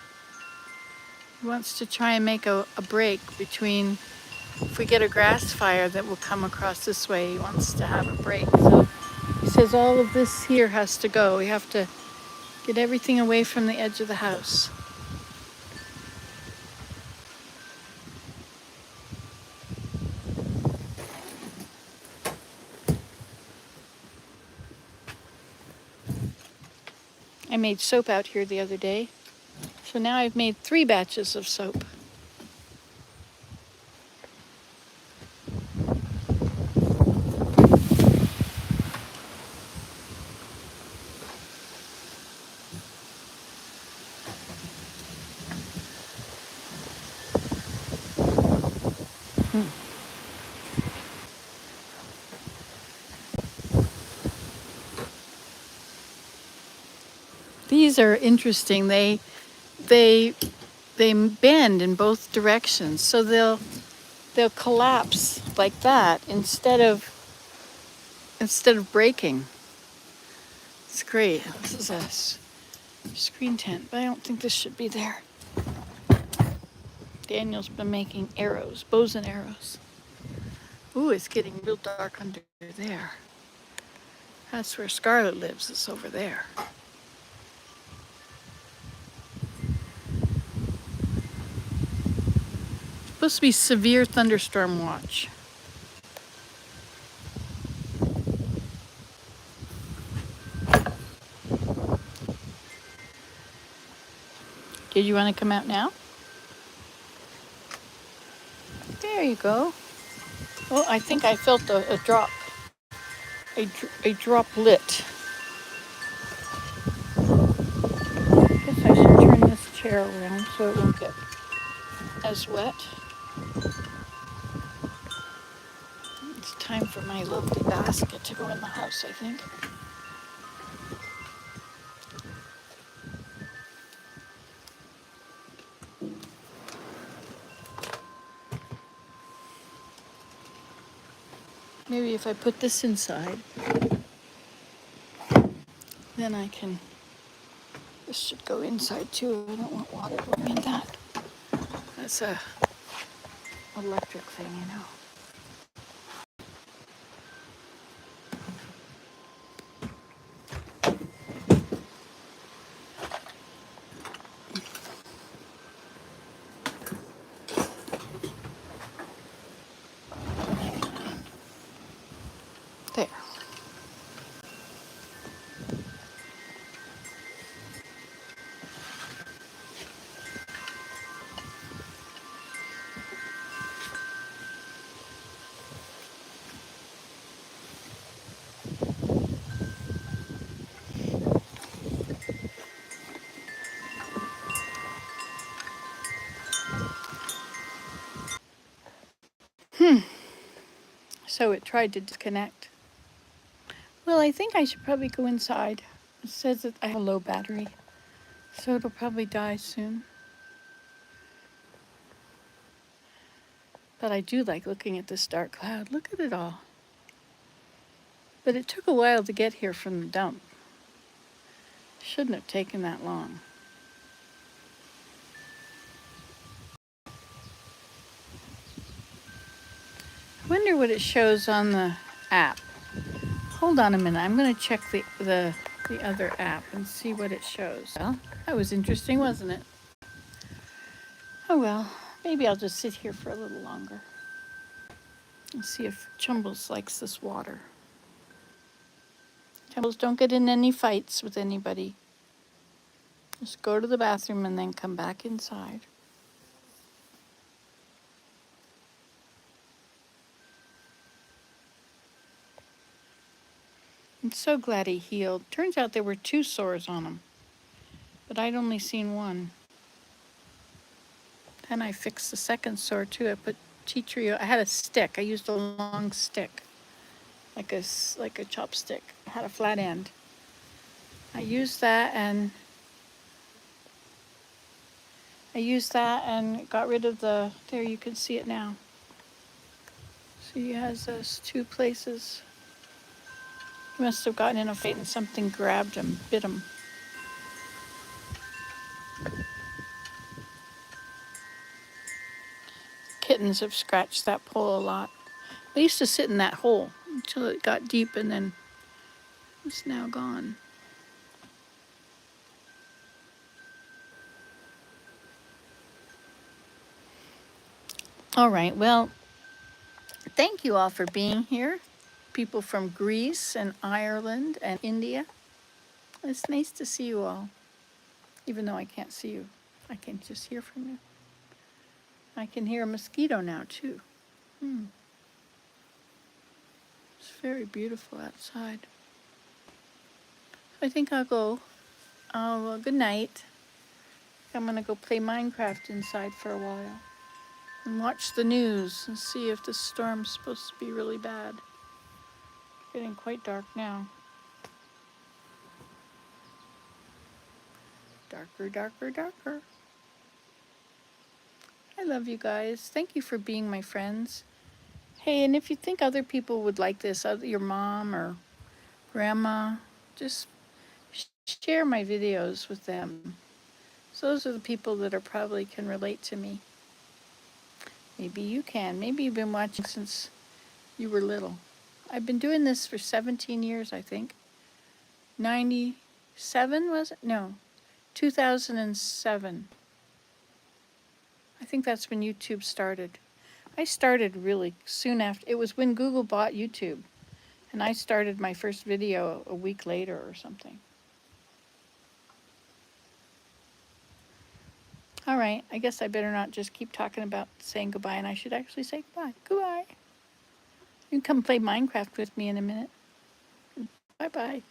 He wants to try and make a break between, if we get a grass fire that will come across this way, he wants to have a break. So he says all of this here has to go. We have to get everything away from the edge of the house. I made soap out here the other day. So now I've made 3 batches of soap. These are interesting. They bend in both directions, so they'll collapse like that instead of breaking. It's great. This is a screen tent, but I don't think this should be there. Daniel's been making arrows, bows and arrows. Ooh, it's getting real dark under there. That's where Scarlett lives. It's over there. Supposed to be severe thunderstorm watch. Did you want to come out now? There you go. Oh, I think I felt a drop. A droplet. Guess I should turn this chair around so it won't get as wet. It's time for my lovely basket to go in the house, I think. Maybe if I put this inside, then I can, this should go inside too. I don't want water going in that. That's a electric thing, you know. There. So it tried to disconnect. Well, I think I should probably go inside. It says that I have a low battery, so it'll probably die soon. But I do like looking at this dark cloud. Look at it all. But it took a while to get here from the dump. Shouldn't have taken that long. I wonder what it shows on the app. Hold on a minute. I'm going to check the other app and see what it shows. Well, that was interesting, wasn't it? Oh well, maybe I'll just sit here for a little longer. Let's see if Chumbles likes this water. Chumbles, don't get in any fights with anybody. Just go to the bathroom and then come back inside. I'm so glad he healed. Turns out there were 2 sores on him, but I'd only seen one. Then I fixed the second sore too. I put tea tree. I had a stick. I used a long stick, like a chopstick. It had a flat end. I used that and got rid of the. There, you can see it now. So he has those 2 places. He must have gotten in a fight and something grabbed him, bit him. Kittens have scratched that pole a lot. They used to sit in that hole until it got deep and then it's now gone. All right, well, thank you all for being here. People from Greece and Ireland and India. It's nice to see you all, even though I can't see you. I can just hear from you. I can hear a mosquito now, too. It's very beautiful outside. I think I'll go. Good night. I'm going to go play Minecraft inside for a while and watch the news and see if the storm's supposed to be really bad. It's getting quite dark now. Darker, darker, darker. I love you guys. Thank you for being my friends. Hey, and if you think other people would like this, your mom or grandma, just share my videos with them. So those are the people that are probably can relate to me. Maybe you can. Maybe you've been watching since you were little. I've been doing this for 17 years, I think. 97 was it? No, 2007. I think that's when YouTube started. I started really soon after. It was when Google bought YouTube. And I started my first video a week later or something. All right, I guess I better not just keep talking about saying goodbye, and I should actually say goodbye. Goodbye. You can come play Minecraft with me in a minute. Bye-bye.